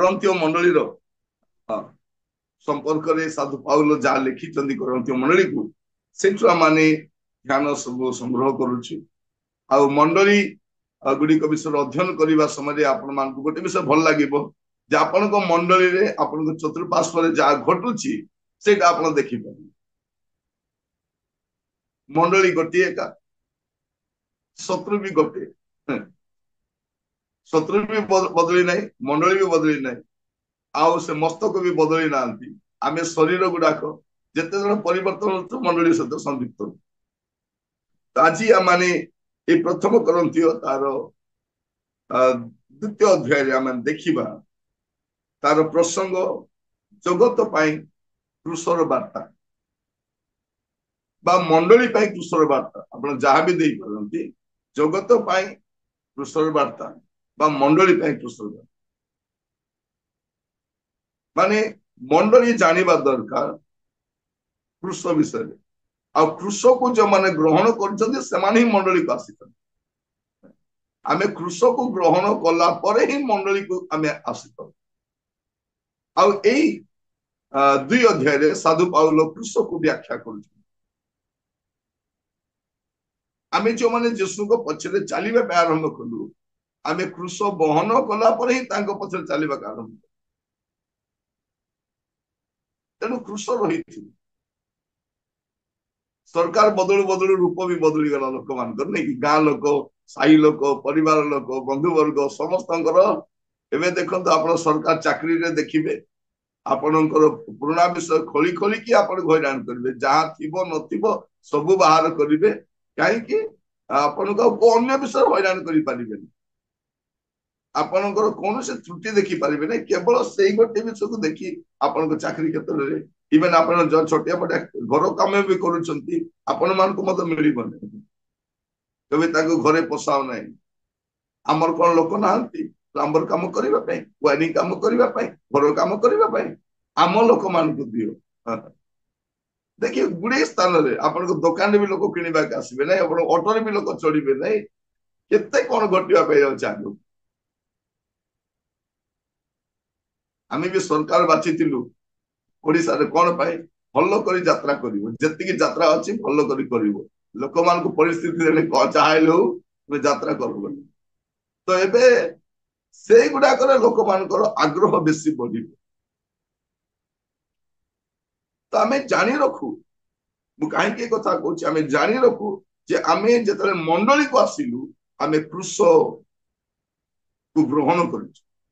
କରନ୍ତୀୟ ମଣ୍ଡଳୀର संपर्क साधु पाउल जहाँ लिखिं करंती मंडली को सेठु माने ध्यान सब संग्रह करुच्ची आ मंडली गुड़िक विषय अध्ययन करने समय आपण मान गोटे विषय भल लगे आपण मंडली रे आपण चतुर्पार्श्व जहाँ घटुची से देखिपार मंडली गोटे एका शत्रु भी गोटे शत्रु भी बदली ना मंडली भी बदली ना आउ से मस्तक भी बदली ना आम शरीर गुड़ाक जिते जन परिवर्तन मंडली सहित संयुक्त आज आम प्रथम करंती तार द्वितीय अध्याय आम देखा तार प्रसंग जगत क्रूसर वार्ता बा मंडली क्रूसर वार्ता आप जहाँ भी दे पारती जगत क्रूसर वार्ता बा मंडली क्रूसर वार्ता माने मंडली जानिबा दरकार क्रूस विषय आ क्रूस को जो माने ग्रहण करछन्ते सेमाने ही मंडली को आसितन आमे क्रूस को ग्रहण कला परे ही मंडली को आमे आसितन आ एई दुई अध्याय रे साधु पाउल क्रूस को व्याख्या करछन आमे जो माने यीशु को पछरे चलीबा आरंभ कलु आमे क्रूस बहन कला परे ही तांको पछरे चलीबा आरंभ तेणु क्रूस रही सरकार बदलू बदलू रूप भी बदली गला लोक मान नहीं गाँ लोक साही लोक परिवार लोक बंधुवर्ग समस्त एवं देखो आप सरकार चाकरी रे देखिए आपणकर पुराना विषय खोली खोली कि आप हैरान करेंगे जहाँ थी नथिबो सबू बाहर करेंगे कहीं आपण अन्य विषय हैरान करें आपणकर कौन से त्रुटि देखी पारे ना केवल से गोटे विषय को देखी आपण चाकरी क्षेत्र में इवेन आप छोटिया मोटा घर कम भी करुँच आपण मान मिल घरे पोषाव ना आमर कौन लोक ना प्लम्बर कम करने वायरिंग कम करने घर कम करने आम लोक मान दियो देखिए गुड़े स्थान में आप दुकान भी लोक किणवा आसबे ना ऑटो भी लोक चढ़े ना केते कौन घटवाई आगे आम भी सरकार बाछी ओडिशा रे कौन पाए भल कर यात्रा करती यात्रा अच्छी भल कर लोक मान परिस्थिति चाहे यात्रा कर तो एबे से गुड़ाक लोक मान आग्रह बेसी बढ़ तो आम जानी रखु मुझे कथा कहूँ आम जानी रखु जे आम जो मंडली को आसिलु आम क्रूस को ग्रहण कर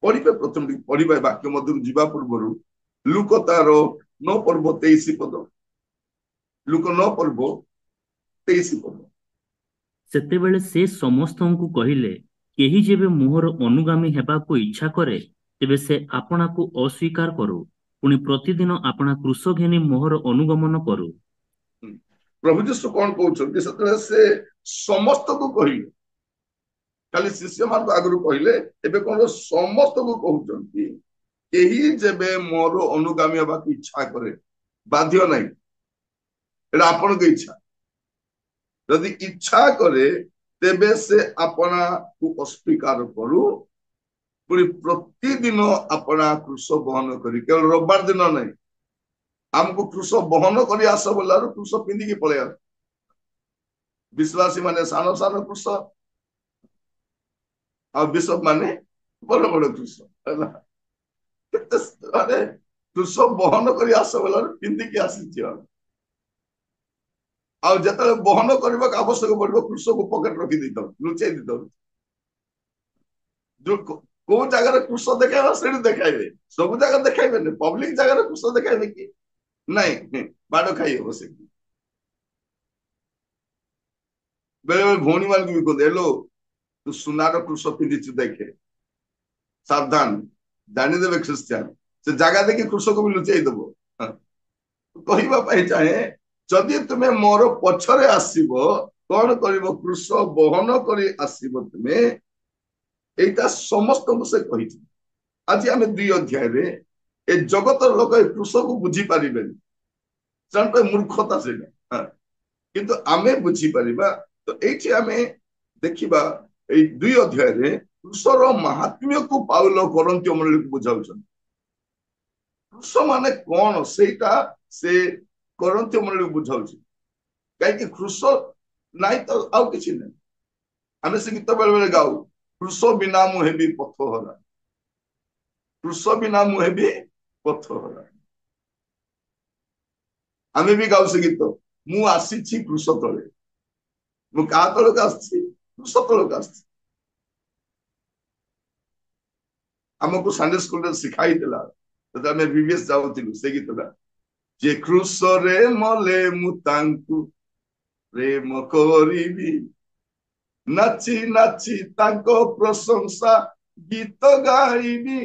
पढ़े प्रथम पढ़ा वाक्य मध्य जीवा पूर्व लुक तार 9 पर्व 23 पद लुक 9 पर्व 23 पद सेतेबेले से समस्तଙ୍କୁ କହିଲେ केही जेबे मोहर अनुगामी हेबाको इच्छा करे तेबे से आपना को अस्वीकार करू पुणी प्रतिदिन आपना क्रूस घेनी मोहर अनुगमन करू प्रभु यीशु कौन कहउछन्ति सेतेबेले से समस्त को कहिले खाली शिष्य मान आगु कहले एबे कौन समस्त को कहउछन्ति केही जेबे मोर अनुगामी हवा की इच्छा करे बाध्य नहीं एटा आपण के इच्छा यदि इच्छा करे तेबे से अपना को अस्वीकार करू पुणी प्रतिदिन अपना क्रूस बहन करी केवल रविवार दिन नहीं आमको क्रूस बहन कर आस बोला क्रूस पिंधिकी पलि आस विश्वासी माने सान सान क्रूस आ बिशप माने बड़ बड़ क्रूस है क्रूस बहन कर आस बोला पिंधिकी आसी आते बहन करने आवश्यक पड़ो क्रूस को पकेट रखी दे लुचाई दे जो कौ जगह क्रूस देखा से देखाइबे सब जगह देखाइबे पब्लिक जगह क्रूस देखाइबे कि नहीं बाड़ खाई हम से बेले बेले भौणी मान भी कहते हेलो तू सुनार क्रूस पिंधि देखे सावधान जानीदेवे ख्रीस्टियान से जगह देखिए क्रूस को भी लुचाई दब कहवाई चाहे जदि तुम्हें मोर पछरे आसीबो कौन करिवो क्रूस बहन करी आसीबो तुम्हें एटा समस्त को से कही आज आम 2 अध्याय रे ए जगत लोक क्रूस को बुझी पारिबे पे मूर्खता से किंतु आमे बुझी पारिबा तो एठी आमे देखिबा ଏଇ 2 ଅଧ୍ୟାୟରେ କୃଷର ମାହାତ୍ମ୍ୟକୁ ପାଉଲ କରନ୍ତୀୟ ମଣ୍ଡଳୀକୁ ବୁଝାଉଛନ୍ତି। କୃଷ ମାନେ କଣ ସେଇଟା ସେ କରନ୍ତୀୟ ମଣ୍ଡଳୀକୁ ବୁଝାଉଛି। କାହିଁକି କୃଷ ନାଇଁ ତ ଆଉ କିଛି ନାହିଁ। ଆମେ ସେ ଗୀତ ବେଳେ ବେଳେ ଗାଉ, କୃଷ ବିନା ମୁଁ ହେବି ପଥହରା, କୃଷ ବିନା ମୁଁ ହେବି ପଥହରା। ଆମେ ବି ଗାଉ ସେ ଗୀତ, ମୁଁ ଆସିଛି କୃଷ ତଳେ। ମୁଁ କାହା ତଳକୁ ଆସିଛି? କୃଷ ତଳକୁ ଆସିଛି। ଆମକୁ ସଣ୍ଡେ ସ୍କୁଲରେ ଶିଖା ହେଇଥିଲା, ଯେତେବେଳେ ଆମେ ବିବିଏସ୍ ଯାଉଥିଲୁ, ସେ ଗୀତଟା, ଯେ କୃଷରେ ମଲେ ମୁଁ ତାଙ୍କୁ ପ୍ରେମ କରିବି, ନାଚି ନାଚି ତାଙ୍କ ପ୍ରଶଂସା ଗୀତ ଗାଇବି।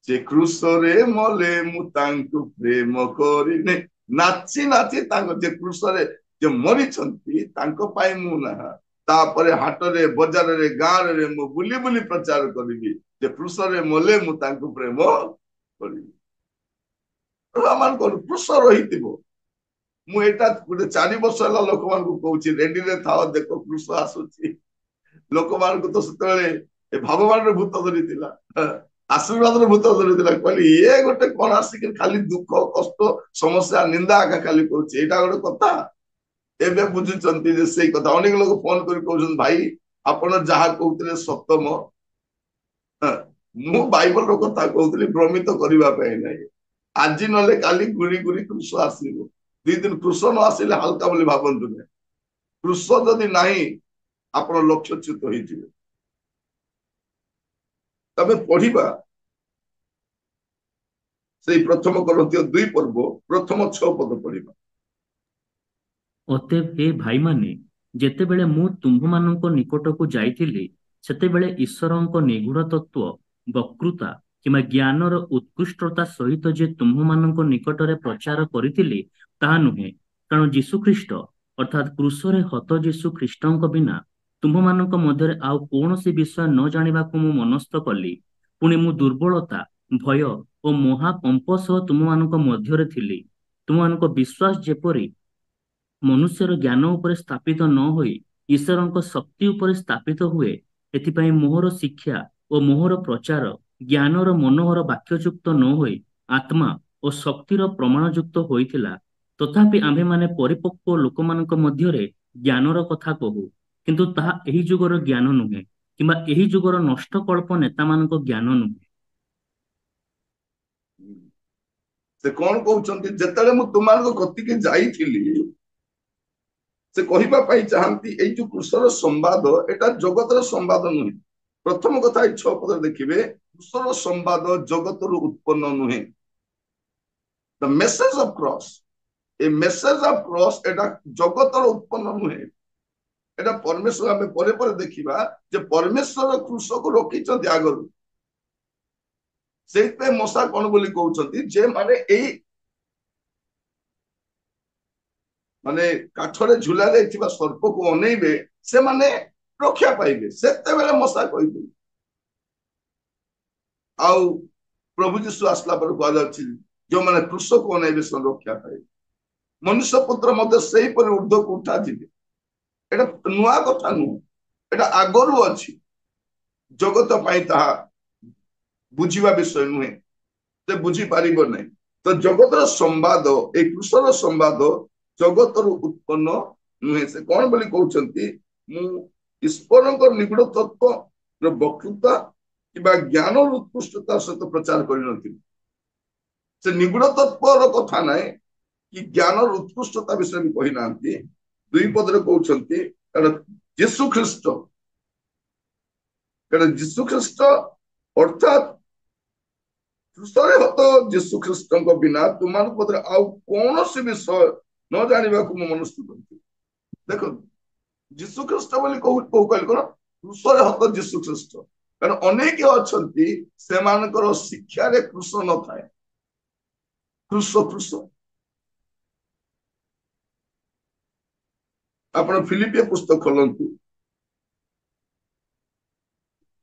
ଯେ କୃଷରେ ମଲେ ମୁଁ ତାଙ୍କୁ ପ୍ରେମ କରିବି, ନାଚି ନାଚି ତାଙ୍କ ଯେ କୃଷରେ ଯେ ମରିଛନ୍ତି ତାଙ୍କ ପାଇଁ ମୁଁ ନା ତାପରେ ହାଟରେ ବଜାରରେ ଗାଁରେ ମୁଁ ବୁଲି ବୁଲି ପ୍ରଚାର କରିବି, ଯେ କୃଷରେ ମଲେ ମୁଁ ତାଙ୍କୁ ପ୍ରେମ କରିବି। ମାନଙ୍କର କୃଷ ରହିଥିବ। ମୁଁ ଏଇଟା ଗୋଟେ 4 ବର୍ଷ ହେଲା ଲୋକମାନଙ୍କୁ କହୁଛି, ରେଡିରେ ଥାଅ ଦେଖ କୃଷ ଆସୁଛି। ଲୋକମାନଙ୍କୁ ତ ସେତେବେଳେ ଏ ଭାବବାନର ଭୂତ ଧରିଥିଲା, ଆଶୀର୍ବାଦର ଭୂତ ଧରିଥିଲା। କହିଲି ଇଏ ଗୋଟେ କଣ ଆସିକି ଖାଲି ଦୁଃଖ କଷ୍ଟ ସମସ୍ୟା ନିନ୍ଦା ଆକା ଖାଲି କହୁଛି, ଏଇଟା ଗୋଟେ କଥା। ଏବେ ବୁଝୁଛନ୍ତି ଯେ ସେଇ କଥା। ଅନେକ ଲୋକ ଫୋନ କରି କହୁଛନ୍ତି, ଭାଇ ଆପଣ ଯାହା କହୁଥିଲେ ସତମ, ମୁଁ ବାଇବଲର କଥା କହୁଥିଲି, ଭ୍ରମିତ କରିବା ପାଇଁ ନାହିଁ। ଆଜି ନହେଲେ କାଲି ଗୁରି ଗୁରି କୃଷ ଆସିବ। 2 ଦିନ କୃଷ ନ ଆସିଲେ ହାଲକା ବୋଲି ଭାବନ୍ତୁ ନାହିଁ। କୃଷ ଯଦି ନାହିଁ ଆପଣ ଲକ୍ଷ୍ୟଚ୍ୟୁତ ହେଇଯିବେ। ତମେ ପଢିବା ସେଇ ପ୍ରଥମ କରନ୍ତୀୟ 2 ପର୍ବ ପ୍ରଥମ 6 ପଦ ପଢିବା। ଅତଏବ ହେ ଭାଇମାନେ, ଯେତେବେଳେ ମୁଁ ତୁମ୍ଭମାନଙ୍କ ନିକଟକୁ ଯାଇଥିଲି, ସେତେବେଳେ ଈଶ୍ୱରଙ୍କ ନିଗୂଢ ତତ୍ତ୍ୱ, ବକ୍ତୃତା କିମ୍ବା ଜ୍ଞାନର ଉତ୍କୃଷ୍ଟତା ସହିତ ଯେ ତୁମ୍ଭମାନଙ୍କ ନିକଟରେ ପ୍ରଚାର କରିଥିଲି, ତାହା ନୁହେଁ। କାରଣ ଯୀଶୁଖ୍ରୀଷ୍ଟ ଅର୍ଥାତ୍ କ୍ରୁଶରେ ହତ ଯୀଶୁ ଖ୍ରୀଷ୍ଟଙ୍କ ବିନା ତୁମ୍ଭମାନଙ୍କ ମଧ୍ୟରେ ଆଉ କୌଣସି ବିଷୟ ନ ଜାଣିବାକୁ ମୁଁ ମନସ୍ଥ କଲି। ପୁଣି ମୁଁ ଦୁର୍ବଳତା, ଭୟ ଓ ମହାକମ୍ପ ସହ ତୁମମାନଙ୍କ ମଧ୍ୟରେ ଥିଲି। ତୁମମାନଙ୍କ ବିଶ୍ୱାସ ଯେପରି ମନୁଷ୍ୟର ଜ୍ଞାନ ଉପରେ ସ୍ଥାପିତ ନ ହୋଇ ଈଶ୍ୱରଙ୍କ ଶକ୍ତି ଉପରେ ସ୍ଥାପିତ ହୁଏ, ଏଥିପାଇଁ ମୋହର ଶିକ୍ଷା ଓ ମୋହର ପ୍ରଚାର ଜ୍ଞାନର ମନୋହର ବାକ୍ୟଯୁକ୍ତ ନ ହୋଇ ଆତ୍ମା ଓ ଶକ୍ତିର ପ୍ରମାଣଯୁକ୍ତ ହୋଇଥିଲା। ତଥାପି ଆମ୍ଭେମାନେ ପରିପକ୍ୱ ଲୋକମାନଙ୍କ ମଧ୍ୟରେ ଜ୍ଞାନର କଥା କହୁ, କିନ୍ତୁ ତାହା ଏହି ଯୁଗର ଜ୍ଞାନ ନୁହେଁ, କିମ୍ବା ଏହି ଯୁଗର ନଷ୍ଟକଳ୍ପ ନେତାମାନଙ୍କ ଜ୍ଞାନ ନୁହେଁ। ସେ କଣ କହୁଛନ୍ତି? ଯେତେବେଳେ ମୁଁ ତୁମମାନଙ୍କ କତିକି ଯାଇଥିଲି, ସେ କହିବା ପାଇଁ ଚାହାନ୍ତି ଏଇ ଯୋଉ କୃଷର ସମ୍ବାଦ, ଏଟା ଜଗତର ସମ୍ବାଦ ନୁହେଁ। ପ୍ରଥମ କଥା ଏଇ 6 ପଦରେ ଦେଖିବେ, କୃଷର ସମ୍ବାଦ ଜଗତରୁ ଉତ୍ପନ୍ନ ନୁହେଁ। The message of cross, a message of cross ଏଟା ଜଗତର ଉତ୍ପନ୍ନ ନୁହେଁ। ଏଟା ପରମେଶ୍ୱର, ଆମେ ପରେ ପରେ ଦେଖିବା ଯେ ପରମେଶ୍ୱର କୃଷକୁ ରଖିଛନ୍ତି ଆଗରୁ। ସେଇଥିପାଇଁ ମଶା କଣ ବୋଲି କହୁଛନ୍ତି, ଯେ ମାନେ ଏଇ ମାନେ କାଠରେ ଝୁଲା ଯାଇଥିବା ସର୍ପକୁ ଅନେଇବେ, ସେମାନେ ରକ୍ଷା ପାଇବେ। ସେତେବେଳେ ମଶା କହିଥିଲେ। ଆଉ ପ୍ରଭୁ ଯୀଶୁ ଆସିଲା ପରେ କୁହାଯାଉଛି, ଯୋଉମାନେ କୃଷକୁ ଅନେଇବେ ସେମାନେ ରକ୍ଷା ପାଇବେ। ମନୁଷ୍ୟ ପୁତ୍ର ମଧ୍ୟ ସେଇପରି ଉର୍ଦ୍ଧ୍ୱକୁ ଉଠାଯିବେ। ଏଟା ନୂଆ କଥା ନୁହଁ, ଏଟା ଆଗରୁ ଅଛି। ଜଗତ ପାଇଁ ତାହା ବୁଝିବା ବିଷୟ ନୁହେଁ, ସେ ବୁଝିପାରିବ ନାହିଁ। ତ ଜଗତର ସମ୍ବାଦ, ଏଇ କୃଷର ସମ୍ବାଦ ଜଗତରୁ ଉତ୍ପନ୍ନ ନୁହେଁ। ସେ କଣ ବୋଲି କହୁଛନ୍ତି, ମୁଁ ଈଶ୍ୱରଙ୍କ ନିବିଡ଼ ତତ୍ତ୍ୱର ବକ୍ତୃତା କିମ୍ବା ଜ୍ଞାନର ଉତ୍କୃଷ୍ଟତା ସହିତ ପ୍ରଚାର କରିନଥିଲି। ସେ ନିବିଡ଼ ତତ୍ତ୍ୱର କଥା ନାହିଁ କି ଜ୍ଞାନର ଉତ୍କୃଷ୍ଟତା ବିଷୟରେ ବି କହିନାହାନ୍ତି। 2 ପଦରେ କହୁଛନ୍ତି, କାରଣ ଯୀଶୁ ଖ୍ରୀଷ୍ଟ, ଅର୍ଥାତ୍ କୃଷରେ ହତ ଯୀଶୁ ଖ୍ରୀଷ୍ଟଙ୍କ ବିନା ତୁମମାନଙ୍କ ମଧ୍ୟରେ ଆଉ କୌଣସି ବିଷୟ ନ ଜାଣିବାକୁ ମୁଁ ମନସ୍ଥ କରିଥିଲି। ଦେଖନ୍ତୁ, ଯୀଶୁ ଖ୍ରୀଷ୍ଟ ବୋଲି କହିଲେ କଣ? କୃଷରେ ହତ ଯୀଶୁ ଖ୍ରୀଷ୍ଟ। କାରଣ ଅନେକ ଅଛନ୍ତି ସେମାନଙ୍କର ଶିକ୍ଷାରେ କୃଷ ନଥାଏ। କୃଷ କୃଷ ଆପଣ ଫିଲିପିଓ ପୁସ୍ତକ ଖୋଲନ୍ତୁ,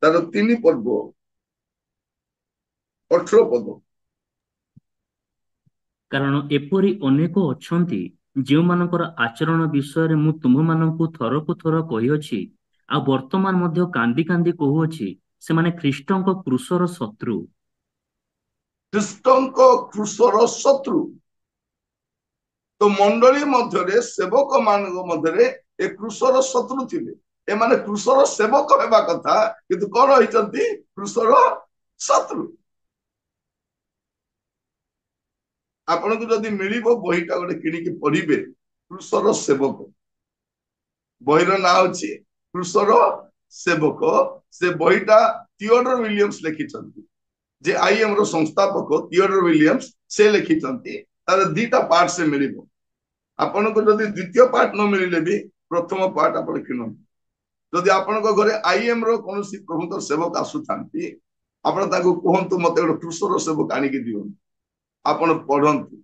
ତାର 3 ପର୍ବ 18 ପଦ। କାରଣ ଏପରି ଅନେକ ଅଛନ୍ତି, ଯେଉଁମାନଙ୍କର ଆଚରଣ ବିଷୟରେ ମୁଁ ତୁମମାନଙ୍କୁ ଥରକୁ ଥର କହିଅଛି, ଆଉ ବର୍ତ୍ତମାନ ମଧ୍ୟ କାନ୍ଦି କାନ୍ଦି କହୁଅଛି ସେମାନେ ଖ୍ରୀଷ୍ଟଙ୍କ କ୍ରୁଶର ଶତ୍ରୁ। ଖ୍ରୀଷ୍ଟଙ୍କ କ୍ରୁଶର ଶତ୍ରୁ। ତ ମଣ୍ଡଳୀ ମଧ୍ୟରେ ସେବକ ମାନଙ୍କ ମଧ୍ୟରେ ଏ କ୍ରୁଶର ଶତ୍ରୁ ଥିଲେ। ଏମାନେ କ୍ରୁଶର ସେବକ ହେବା କଥା, କିନ୍ତୁ କଣ ହେଇଛନ୍ତି? କ୍ରୁଶର ଶତ୍ରୁ। ଆପଣଙ୍କୁ ଯଦି ମିଳିବ ବହିଟା ଗୋଟେ କିଣିକି ପଢିବେ, କ୍ରୁଶର ସେବକ। ବହିର ନାଁ ଅଛି କ୍ରୁଶର ସେବକ। ସେ ବହିଟା ଥିଓଡର ୱିଲିୟମ୍ସ ଲେଖିଛନ୍ତି, ଯେ ଆଇଏମ ର ସଂସ୍ଥାପକ ଥିଓଡର ୱିଲିୟମ୍ସ ସେ ଲେଖିଛନ୍ତି। ତାର ଦିଟା ପାର୍ଟ ସେ ମିଳିବ। ଆପଣଙ୍କୁ ଯଦି ଦ୍ୱିତୀୟ ପାର୍ଟ ନ ମିଳିଲେ ବି ପ୍ରଥମ ପାର୍ଟ ଆପଣ କିଣନ୍ତୁ। ଯଦି ଆପଣଙ୍କ ଘରେ ଆଇଏମ ର କୌଣସି ପ୍ରଭୁଙ୍କ ସେବକ ଆସୁଥାନ୍ତି, ଆପଣ ତାଙ୍କୁ କୁହନ୍ତୁ ମତେ ଗୋଟେ କ୍ରୁଶର ସେବକ ଆଣିକି ଦିଅନ୍ତୁ, ଆପଣ ପଢନ୍ତୁ।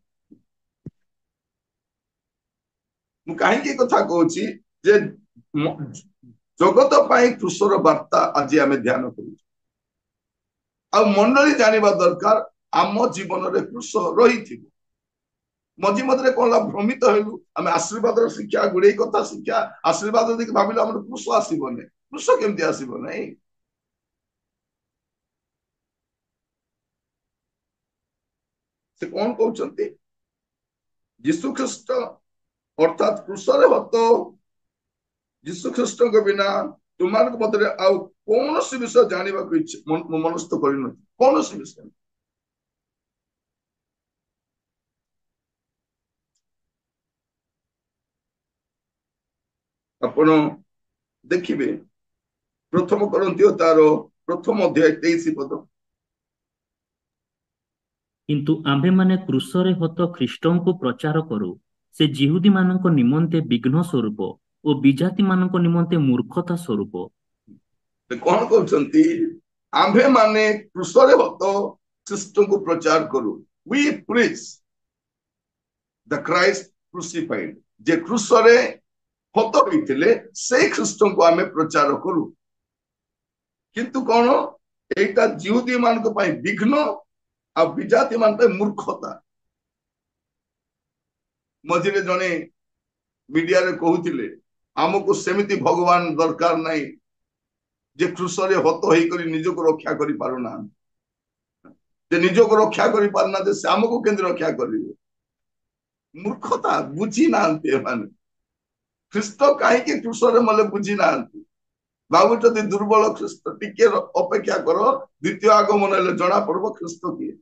ମୁଁ କାହିଁକି କଥା କହୁଛି ଯେ ଜଗତ ପାଇଁ କ୍ରୁଶର ବାର୍ତ୍ତା ଆଜି ଆମେ ଧ୍ୟାନ କରୁଛୁ। ଆଉ ମଣ୍ଡଳୀ ଜାଣିବା ଦରକାର ଆମ ଜୀବନରେ କ୍ରୁଶ ରହିଥିବ। ମଝି ମଝିରେ କଣ ହେଲା, ଭ୍ରମିତ ହେଲୁ। ଆମେ ଆଶୀର୍ବାଦର ଶିକ୍ଷା, ଗୁଡେଇ କଥା ଶିକ୍ଷା, ଆଶୀର୍ବାଦ ଦେଇକି ଭାବିଲୁ ଆମର କ୍ରୁଶ ଆସିବନି। କ୍ରୁଶ କେମିତି ଆସିବ ନାହିଁ? ସେ କଣ କହୁଛନ୍ତି? ଯୀଶୁ ଖ୍ରୀଷ୍ଟ ଅର୍ଥାତ କ୍ରୁଶରେ ହତ ଯୀଶୁ ଖ୍ରୀଷ୍ଟଙ୍କ ବିନା ତୁମମାନଙ୍କ ମଧ୍ୟରେ ଆଉ କୌଣସି ବିଷୟ ଜାଣିବାକୁ ମନସ୍ଥ କରିନଥିଲି। କୌଣସି ବିଷୟ। ଆପଣ ଦେଖିବେ ପ୍ରଥମ କରନ୍ତିୟ ତାର ପ୍ରଥମ ଅଧ୍ୟାୟ 23 ପଦ। କିନ୍ତୁ ଆମ୍ଭେମାନେ କ୍ରୁଶରେ ହତ ଖ୍ରୀଷ୍ଟଙ୍କୁ ପ୍ରଚାର କରୁ, ସେ ଜିହୁଦୀ ମାନଙ୍କ ନିମନ୍ତେ ବିଘ୍ନ ସ୍ୱରୂପ ଓ ବିଜାତି ମାନଙ୍କ ନିମନ୍ତେ ମୂର୍ଖତା ସ୍ୱରୂପ। କଣ କହୁଛନ୍ତି? ଆମ୍ଭେମାନେ କ୍ରୁଶରେ ହତ ଖ୍ରୀଷ୍ଟଙ୍କୁ ପ୍ରଚାର କରୁ। We preach the Christ crucified। ଯେ କ୍ରୁଶରେ ହତ ହୋଇଥିଲେ ସେଇ ଖ୍ରୀଷ୍ଟଙ୍କୁ ଆମେ ପ୍ରଚାର କରୁ। କିନ୍ତୁ କଣ, ଏଇଟା ଜିହୁଦୀ ମାନଙ୍କ ପାଇଁ ବିଘ୍ନ ଆଉ ବିଜାତି ମାନଙ୍କ ପାଇଁ ମୂର୍ଖତା। ମଝିରେ ଜଣେ ମିଡିଆରେ କହୁଥିଲେ ଆମକୁ ସେମିତି ଭଗବାନ ଦରକାର ନାହିଁ ଯେ କ୍ରୁଶରେ ହତ ହେଇକରି ନିଜକୁ ରକ୍ଷା କରିପାରୁନାହାନ୍ତି। ଯେ ନିଜକୁ ରକ୍ଷା କରିପାରୁନାହାନ୍ତି, ସେ ଆମକୁ କେମିତି ରକ୍ଷା କରିବେ? ମୂର୍ଖତା। ବୁଝି ନାହାନ୍ତି ଏମାନେ। ଖ୍ରୀଷ୍ଟ କାହିଁକି କ୍ରୁଶରେ ମଲେ ବୁଝି ନାହାନ୍ତି। ଭାବୁଛନ୍ତି ଦୁର୍ବଳ ଖ୍ରୀଷ୍ଟ। ଟିକେ ଅପେକ୍ଷା କର, ଦ୍ୱିତୀୟ ଆଗମନ ହେଲେ ଜଣା ପଡିବ ଖ୍ରୀଷ୍ଟ କିଏ।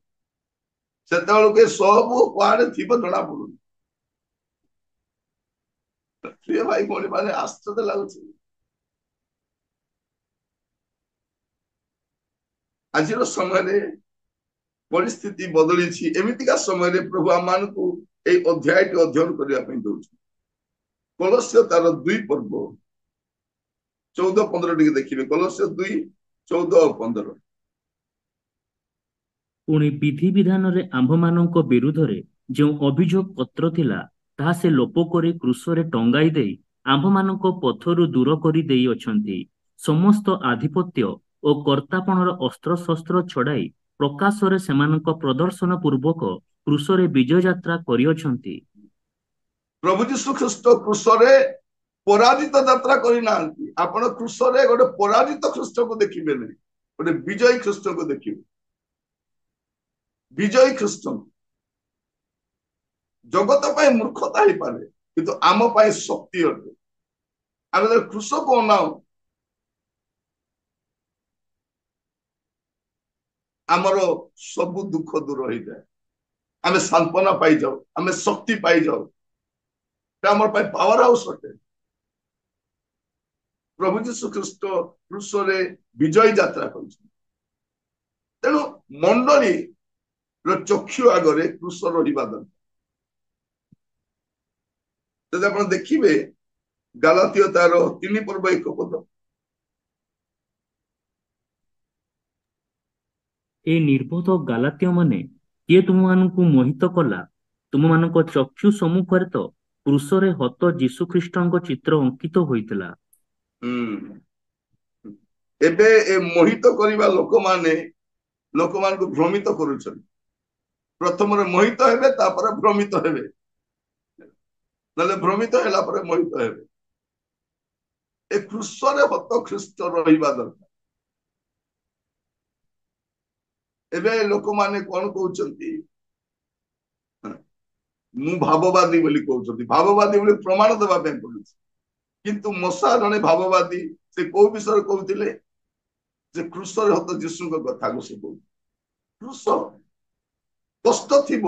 ସେତେବେଳକୁ ସବୁ କୁଆଡେ ଥିବ ଜଣା ପଡୁନି। ପ୍ରିୟ ଭାଇ ଭଉଣୀ ମାନେ, ଆଶ୍ଚର୍ଯ୍ୟ ଲାଗୁଛି। ଆଜିର ସମୟରେ ପରିସ୍ଥିତି ବଦଳିଛି। ଏମିତିକା ସମୟରେ ପ୍ରଭୁ ଆମମାନଙ୍କୁ ଏଇ ଅଧ୍ୟାୟଟି ଅଧ୍ୟୟନ କରିବା ପାଇଁ ଦଉଛନ୍ତି। କଲୋସ୍ୟ ତାର 2 ପର୍ବ 14-15 ଟିକେ ଦେଖିବେ। କଲୋସ୍ୟ 2:14-15। ପୁଣି ବିଧିବିଧାନରେ ଆମ୍ଭମାନଙ୍କ ବିରୁଦ୍ଧରେ ଯେଉଁ ଅଭିଯୋଗ ପତ୍ର ଥିଲା, ତାହା ସେ ଲୋପ କରି କ୍ରୁଶରେ ଟଙ୍ଗାଇ ଦେଇ ଆମ୍ଭମାନଙ୍କ ପଥରୁ ଦୂର କରି ଦେଇଅଛନ୍ତି। ସମସ୍ତ ଆଧିପତ୍ୟ ଓ କର୍ତ୍ତାପଣର ଅସ୍ତ୍ରଶସ୍ତ୍ର ଛଡାଇ ପ୍ରକାଶରେ ସେମାନଙ୍କ ପ୍ରଦର୍ଶନ ପୂର୍ବକ କ୍ରୁଶରେ ବିଜୟ ଯାତ୍ରା କରିଅଛନ୍ତି। ପ୍ରଭୁ ଯୀଶୁ ଖ୍ରୀଷ୍ଟ କ୍ରୁଶରେ ପରାଜିତ ଯାତ୍ରା କରିନାହାନ୍ତି। ଆପଣ କ୍ରୁଶରେ ଗୋଟେ ପରାଜିତ ଖ୍ରୀଷ୍ଟକୁ ଦେଖିବେନି, ଗୋଟେ ବିଜୟୀ ଖ୍ରୀଷ୍ଟକୁ ଦେଖିବେ। ବିଜୟୀ ଖ୍ରୀଷ୍ଟ। ଜଗତ ପାଇଁ ମୂର୍ଖତା ହେଇପାରେ, କିନ୍ତୁ ଆମ ପାଇଁ ଶକ୍ତି ଅଟେ। ଆମେ ଯଦି କ୍ରୁଶକୁ ଅନାଉ, ଆମର ସବୁ ଦୁଃଖ ଦୂର ହେଇଯାଏ। ଆମେ ସାନ୍ତ୍ୱନା ପାଇଯାଉ, ଆମେ ଶକ୍ତି ପାଇଯାଉ। ଆମର ପାଇଁ ପାୱାର ହାଉସ ଅଟେ। ପ୍ରଭୁ ଯୀଶୁ ଖ୍ରୀଷ୍ଟ କ୍ରୁଶରେ ବିଜୟୀ ଯାତ୍ରା କରିଛନ୍ତି। ତେଣୁ ମଣ୍ଡଳୀର ଚକ୍ଷୁ ଆଗରେ କ୍ରୁଶ ରହିବା ଦରକାର। ଯଦି ଆପଣ ଦେଖିବେ ଗାଲାତୀୟ ତାର 3 ପର୍ବ 1 ପଦ। ଏ ନିର୍বোଧ ଗାଲାତୀୟ ମାନେ, କିଏ ତୁମମାନଙ୍କୁ ମୋହିତ କଲା? ତୁମମାନଙ୍କ ଚକ୍ଷୁ ସମ୍ମୁଖରେ ତ କ୍ରୁଶରେ ହତ ଯୀଶୁଖ୍ରୀଷ୍ଟଙ୍କ ଚିତ୍ର ଅଙ୍କିତ ହୋଇଥିଲା। ଏବେ ଏ ମୋହିତ କରିବା ଲୋକମାନଙ୍କୁ ଭ୍ରମିତ କରୁଛନ୍ତି। ପ୍ରଥମରେ ମୋହିତ ହେବେ, ତାପରେ ଭ୍ରମିତ ହେବେ, ନହେଲେ ଭ୍ରମିତ ହେଲା ପରେ ମୋହିତ ହେବେ। ଏ କୃଷରେ ହତ ଖ୍ରୀଷ୍ଟ ରହିବା ଦରକାର। ଏବେ ଲୋକମାନେ କଣ କହୁଛନ୍ତି, ମୁଁ ଭାବବାଦୀ ବୋଲି କହୁଛନ୍ତି। ଭାବବାଦୀ ବୋଲି ପ୍ରମାଣ ଦେବା ପାଇଁ ପଡୁଛି। କିନ୍ତୁ ମଶା ଜଣେ ଭାବବାଦୀ, ସେ କୋଉ ବିଷୟରେ କହୁଥିଲେ, ଯେ କୃଷରେ ହତ ଯୀଶୁଙ୍କ କଥାକୁ ସେ କହୁଥିଲେ। କୃଷ କଷ୍ଟ ଥିବ।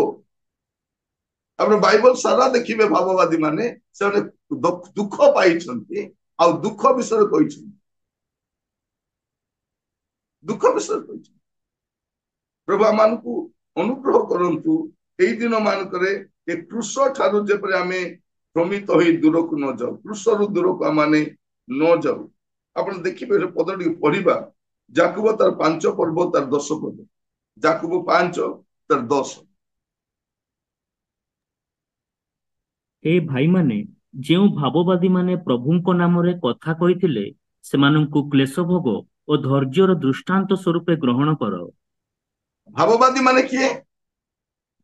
ଆପଣ ବାଇବଲ ସାରା ଦେଖିବେ ଭାବବାଦୀ ମାନେ ସେମାନେ ଦୁଃଖ ପାଇଛନ୍ତି ଆଉ ଦୁଃଖ ବିଷୟରେ କହିଛନ୍ତି। ଦୁଃଖ ବିଷୟରେ କହିଛନ୍ତି। ପ୍ରଭୁ ଆମମାନଙ୍କୁ ଅନୁଗ୍ରହ କରନ୍ତୁ ଏଇ ଦିନ ମାନଙ୍କରେ ଏ କୃଷ ଠାରୁ ଯେପରି ଆମେ ଭ୍ରମିତ ହୋଇ ଦୂରକୁ ନ ଯାଉ, କୃଷରୁ ଦୂରକୁ ଆମେ ନ ଯାଉ। ଆପଣ ଦେଖିବେ ପଦ ଟିକେ ପଢିବା, ଯାକୁବ ତାର 5 ପର୍ବ ତାର 10 ପଦ, ଯାକୁବ 5 ତାର 10। ଏ ଭାଇମାନେ, ଯେଉଁ ଭାବବାଦୀମାନେ ପ୍ରଭୁଙ୍କ ନାମରେ କଥା କହିଥିଲେ, ସେମାନଙ୍କୁ କ୍ଲେଶ ଭୋଗ ଓ ଧୈର୍ଯ୍ୟର ଦୃଷ୍ଟାନ୍ତ ସ୍ୱରୂପେ ଗ୍ରହଣ କର। ଭାବବାଦୀ ମାନେ କିଏ?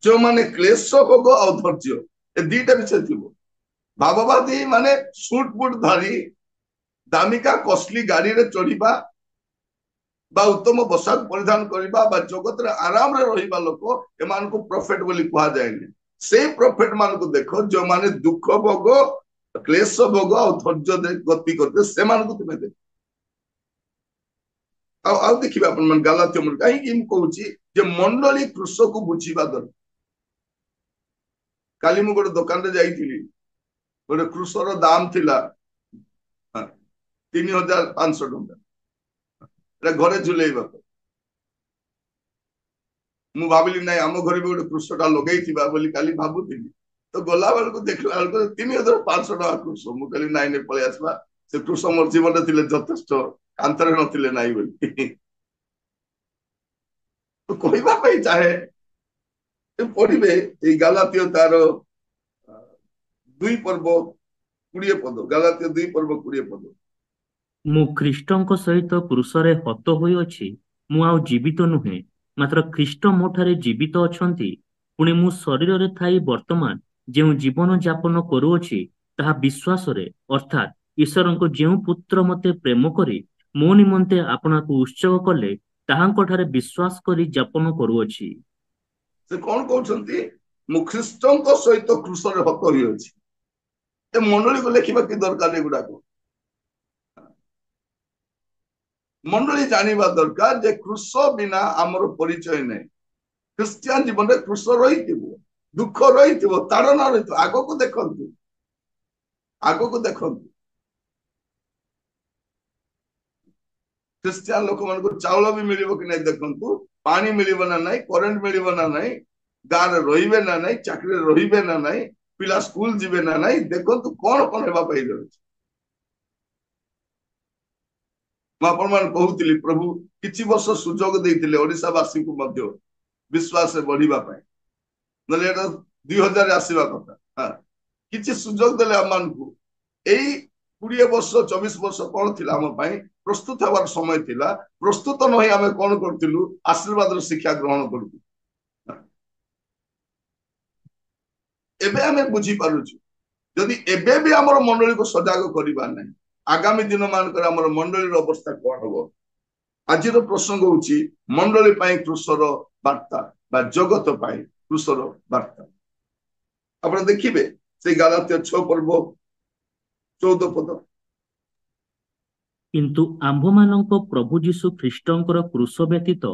ଯେଉଁମାନେ କ୍ଲେଶ ଭୋଗ ଆଉ ଧୈର୍ଯ୍ୟ ଏ ଦିଟା ବିଷୟ ଥିବ। ଭାବବାଦୀ ମାନେ ସୁଟ ବୁଟ ଧରି ଦାମିକା କଷ୍ଟଲି ଗାଡିରେ ଚଢିବା ବା ଉତ୍ତମ ପୋଷାକ ପରିଧାନ କରିବା ବା ଜଗତରେ ଆରାମରେ ରହିବା ଲୋକ, ଏମାନଙ୍କୁ ପ୍ରଫେଟ ବୋଲି କୁହାଯାଏନି। ସେଇ ପ୍ରଫେଟ ମାନଙ୍କୁ ଦେଖ ଯେଉଁମାନେ ଦୁଃଖ ଭୋଗ, କ୍ଲେଶ ଭୋଗ ଆଉ ଧୈର୍ଯ୍ୟ ଗତି କରିବେ, ସେମାନଙ୍କୁ ତୁମେ ଦେଖ। ଆଉ ଦେଖିବେ ଆପଣ ମାନେ ଗାଲାତ୍ୟ ମଣ୍ଡଳୀ, କାହିଁକି ମୁଁ କହୁଛି ଯେ ମଣ୍ଡଳୀ କୃଷକୁ ବୁଝିବା ଦରକାର। କାଲି ମୁଁ ଗୋଟେ ଦୋକାନରେ ଯାଇଥିଲି, ଗୋଟେ କୃଷର ଦାମ ଥିଲା 3500 ଟଙ୍କା, ଏଟା ଘରେ ଝୁଲେଇବା। ମୁଁ ଭାବିଲି ନାଇଁ ଆମ ଘରେ ବି ଗୋଟେ କୃଷଟା ଲଗେଇଥିବା ବୋଲି କାଲି ଭାବୁଥିଲି। ତ ଗଲା ବେଳକୁ ଦେଖିଲା ବେଳକୁ 3500 ଟଙ୍କା କୃଷ। ମୁଁ କହିଲି ନାଇଁ ନାଇଁ ପଳେଇ ଆସିବା, ସେ କୃଷ ମୋର ଜୀବନରେ ଥିଲେ ଯଥେଷ୍ଟ, କାନ୍ଥରେ ନଥିଲେ ନାଇଁ ବୋଲି। କହିବା ପାଇଁ ଚାହେଁ, ପଢିବେ ଏଇ ଗାଲାତ୍ୟ ତାର 2 ପର୍ବ 20 ପଦ, ଗାଲାତ୍ୟ 2 ପର୍ବ 20 ପଦ। ମୁଁ ଖ୍ରୀଷ୍ଟଙ୍କ ସହିତ କ୍ରୁଶରେ ହତ ହୋଇଅଛି, ମୁଁ ଆଉ ଜୀବିତ ନୁହେଁ, ମାତ୍ର ଖ୍ରୀଷ୍ଟ ମୋ ଠାରେ ଜୀବିତ ଅଛନ୍ତି। ପୁଣି ମୁଁ ଶରୀରରେ ଥାଇ ବର୍ତ୍ତମାନ ଯେଉଁ ଜୀବନ ଯାପନ କରୁଅଛି, ତାହା ବିଶ୍ୱାସରେ, ଅର୍ଥାତ୍ ଈଶ୍ୱରଙ୍କ ଯେଉଁ ପୁତ୍ର ମତେ ପ୍ରେମ କରି ମୋ ନିମନ୍ତେ ଆପଣଙ୍କୁ ଉତ୍ସର୍ଗ କଲେ, ତାହାଙ୍କଠାରେ ବିଶ୍ୱାସ କରି ଯାପନ କରୁଅଛି। ସେ କଣ କହୁଛନ୍ତି? ମୁଁ ଖ୍ରୀଷ୍ଟଙ୍କ ସହିତ କ୍ରୁଶରେ ହତ ହୋଇଅଛି। ଏ ମଣ୍ଡଳୀକୁ ଲେଖିବା କି ଦରକାର? ଏଗୁଡାକ ମଣ୍ଡଳୀ ଜାଣିବା ଦରକାର ଯେ କୃଷ ବିନା ଆମର ପରିଚୟ ନାହିଁ। ଖ୍ରୀଷ୍ଟିଆନ ଜୀବନରେ କୃଷ ରହିଥିବ, ଦୁଃଖ ରହିଥିବ, ତାଡ଼ନା ରହିଥିବ। ଆଗକୁ ଦେଖନ୍ତୁ, ଆଗକୁ ଦେଖନ୍ତୁ। ଖ୍ରୀଷ୍ଟିଆନ ଲୋକମାନଙ୍କୁ ଚାଉଳ ବି ମିଳିବ କି ନାହିଁ ଦେଖନ୍ତୁ, ପାଣି ମିଳିବ ନା ନାହିଁ, କରେଣ୍ଟ ମିଳିବ ନା ନାହିଁ, ଗାଁରେ ରହିବେ ନା ନାହିଁ, ଚାକିରିରେ ରହିବେ ନା ନାହିଁ, ପିଲା ସ୍କୁଲ ଯିବେ ନା ନାହିଁ, ଦେଖନ୍ତୁ କଣ କଣ ହେବା ପାଇଁ ଯାଉଛି। ମୁଁ ଆପଣମାନଙ୍କୁ କହୁଥିଲି, ପ୍ରଭୁ କିଛି ବର୍ଷ ସୁଯୋଗ ଦେଇଥିଲେ ଓଡିଶାବାସୀଙ୍କୁ ମଧ୍ୟ ବିଶ୍ୱାସରେ ବଢିବା ପାଇଁ, ନହେଲେ ଏଟା 2000 ଆସିବା କଥା। କିଛି ସୁଯୋଗ ଦେଲେ ଆମମାନଙ୍କୁ। ଏଇ 20 ବର୍ଷ 24 ବର୍ଷ କଣ ଥିଲା ଆମ ପାଇଁ? ପ୍ରସ୍ତୁତ ହେବାର ସମୟ ଥିଲା। ପ୍ରସ୍ତୁତ ନହେଇ ଆମେ କଣ କରୁଥିଲୁ? ଆଶୀର୍ବାଦର ଶିକ୍ଷା ଗ୍ରହଣ କରୁଥିଲୁ। ଏବେ ଆମେ ବୁଝିପାରୁଛୁ, ଯଦି ଏବେ ବି ଆମର ମଣ୍ଡଳୀକୁ ସଜାଗ କରିବା ନାହିଁ, ଆଗାମୀ ଦିନ ମାନଙ୍କରେ ଆମର ମଣ୍ଡଳୀର ଅବସ୍ଥା କଣ ହବ? ଆଜିର ପ୍ରସଙ୍ଗ ହଉଛି ମଣ୍ଡଳୀ ପାଇଁ କୃଷର ବାର୍ତ୍ତା ବା ଜଗତ ପାଇଁ କୃଷର ବାର୍ତ୍ତା। ଆପଣ ଦେଖିବେ ସେଇ ଗାଲାତ୍ୟ 6 ପର୍ବ 14 ପଦ। କିନ୍ତୁ ଆମ୍ଭମାନଙ୍କ ପ୍ରଭୁ ଯୀଶୁ ଖ୍ରୀଷ୍ଟଙ୍କର କ୍ରୁଶ ବ୍ୟତୀତ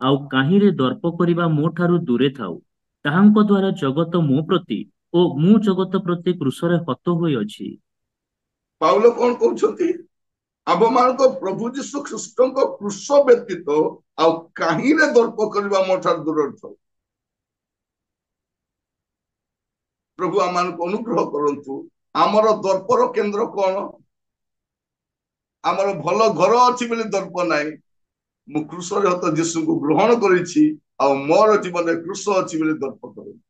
ଆଉ କାହିଁରେ ଦର୍ପ କରିବା ମୋ ଠାରୁ ଦୂରେ ଥାଉ। ତାହାଙ୍କ ଦ୍ୱାରା ଜଗତ ମୋ ପ୍ରତି ଓ ମୁଁ ଜଗତ ପ୍ରତି କ୍ରୁଶରେ ହତ ହୋଇଅଛି। ପାଉଲ କଣ କହୁଛନ୍ତି? ଆମ୍ଭମାନଙ୍କ ପ୍ରଭୁ ଯୀଶୁ ଖ୍ରୀଷ୍ଟଙ୍କ କ୍ରୁଶ ବ୍ୟତୀତ ଆଉ କାହିଁରେ ଦର୍ପ କରିବା ମୋ ଠାରୁ ଦୂରରେ ଥାଉ। ପ୍ରଭୁ ଆମମାନଙ୍କୁ ଅନୁଗ୍ରହ କରନ୍ତୁ। ଆମର ଦର୍ପର କେନ୍ଦ୍ର କଣ? ଆମର ଭଲ ଘର ଅଛି ବୋଲି ଦର୍ପ ନାହିଁ। ମୁଁ କୃଷରେ ହତ ଯୀଶୁଙ୍କୁ ଗ୍ରହଣ କରିଛି ଆଉ ମୋର ଜୀବନରେ କୃଷ ଅଛି ବୋଲି ଦର୍ପ କରୁଛି।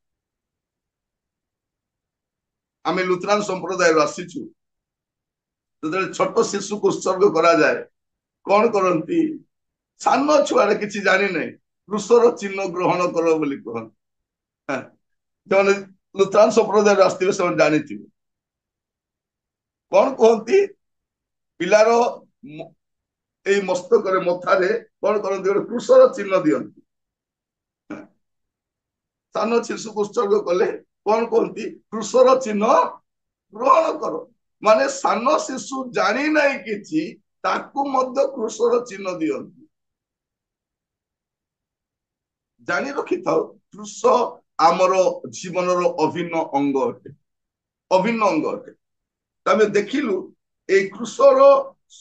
ଆମେ ଲୁଥରାନ ସମ୍ପ୍ରଦାୟରୁ ଆସିଛୁ। ଯେତେବେଳେ ଛୋଟ ଶିଶୁକୁ ଉତ୍ସର୍ଗ କରାଯାଏ, କଣ କରନ୍ତି? ସାନ ଛୁଆରେ କିଛି ଜାଣିନାହିଁ, କୃଷର ଚିହ୍ନ ଗ୍ରହଣ କର ବୋଲି କୁହନ୍ତି। ସେମାନେ ଲୁଥରାନ ସମ୍ପ୍ରଦାୟରୁ ଆସିଥିବେ, ସେମାନେ ଜାଣିଥିବେ। କଣ କୁହନ୍ତି? ପିଲାର ଏଇ ମସ୍ତକରେ ମଥାରେ କଣ କରନ୍ତି, ଗୋଟେ କୃଷର ଚିହ୍ନ ଦିଅନ୍ତି। ସାନ ଶିଶୁକୁ ଉତ୍ସର୍ଗ କଲେ କଣ କହନ୍ତି, କୃଷର ଚିହ୍ନ ଗ୍ରହଣ କର। ମାନେ ସାନ ଶିଶୁ ଜାଣି ନାହିଁ କିଛି, ତାକୁ ମଧ୍ୟ କୃଷର ଚିହ୍ନ ଦିଅନ୍ତି। ଜାଣି ରଖିଥାଉ, କୃଷ ଆମର ଜୀବନର ଅଭିନ୍ନ ଅଙ୍ଗ ଅଟେ, ଅଭିନ୍ନ ଅଙ୍ଗ ଅଟେ। ଆମେ ଦେଖିଲୁ ଏଇ କୃଷର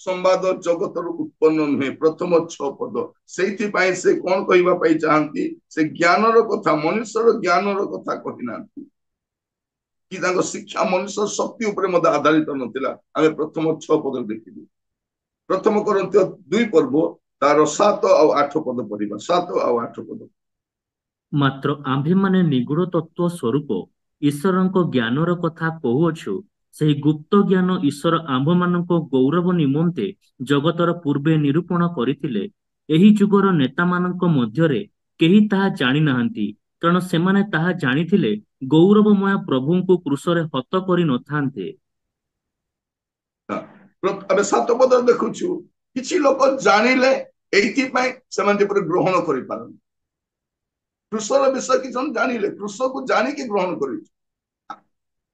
ସମ୍ବାଦ ଜଗତରୁ ଉତ୍ପନ୍ନ ନୁହେଁ, ପ୍ରଥମ 6 ପଦ। ସେଇଥିପାଇଁ ସେ କଣ କହିବା ପାଇଁ ଚାହାନ୍ତି, ସେ ଜ୍ଞାନର କଥା, ମନୁଷ୍ୟର ଜ୍ଞାନର କଥା କହିନାହାନ୍ତି, କି ତାଙ୍କ ଶିକ୍ଷା ମନୁଷ୍ୟ ଶକ୍ତି ଉପରେ ମଧ୍ୟ ଆଧାରିତ ନଥିଲା। ଆମେ ପ୍ରଥମ 6 ପଦ ଦେଖିଲୁ। ପ୍ରଥମ କରନ୍ତୀୟ 2 ପର୍ବ ତାର 7 ଆଉ 8 ପଦ ପଢିବା, 7 ଆଉ 8 ପଦ। ମାତ୍ର ଆମ୍ଭେମାନେ ନିଗୁଢ ତତ୍ତ୍ୱ ସ୍ୱରୂପ ଈଶ୍ୱରଙ୍କ ଜ୍ଞାନର କଥା କହୁଅଛୁ। ସେହି ଗୁପ୍ତ ଜ୍ଞାନ ଈଶ୍ୱର ଆମ୍ଭମାନଙ୍କ ଗୌରବ ନିମନ୍ତେ ଜଗତର ପୂର୍ବେ ନିରୂପଣ କରିଥିଲେ। ଏହି ଯୁଗର ନେତାମାନଙ୍କ ମଧ୍ୟରେ କେହି ତାହା ଜାଣିନାହାନ୍ତି, କାରଣ ସେମାନେ ତାହା ଜାଣିଥିଲେ ଗୌରବମୟ ପ୍ରଭୁଙ୍କୁ କ୍ରୁଶରେ ହତ କରି ନଥାନ୍ତେ। ଆମେ 7 ପଦ ଦେଖୁଛୁ, କିଛି ଲୋକ ଜାଣିଲେ, ଏଇଥିପାଇଁ ସେମାନେ ଯେପରି ଗ୍ରହଣ କରିପାରନ୍ତି। କୃଷର ବିଷୟ କିଛି ଜଣ ଜାଣିଲେ, କୃଷକୁ ଜାଣିକି ଗ୍ରହଣ କରିଛୁ।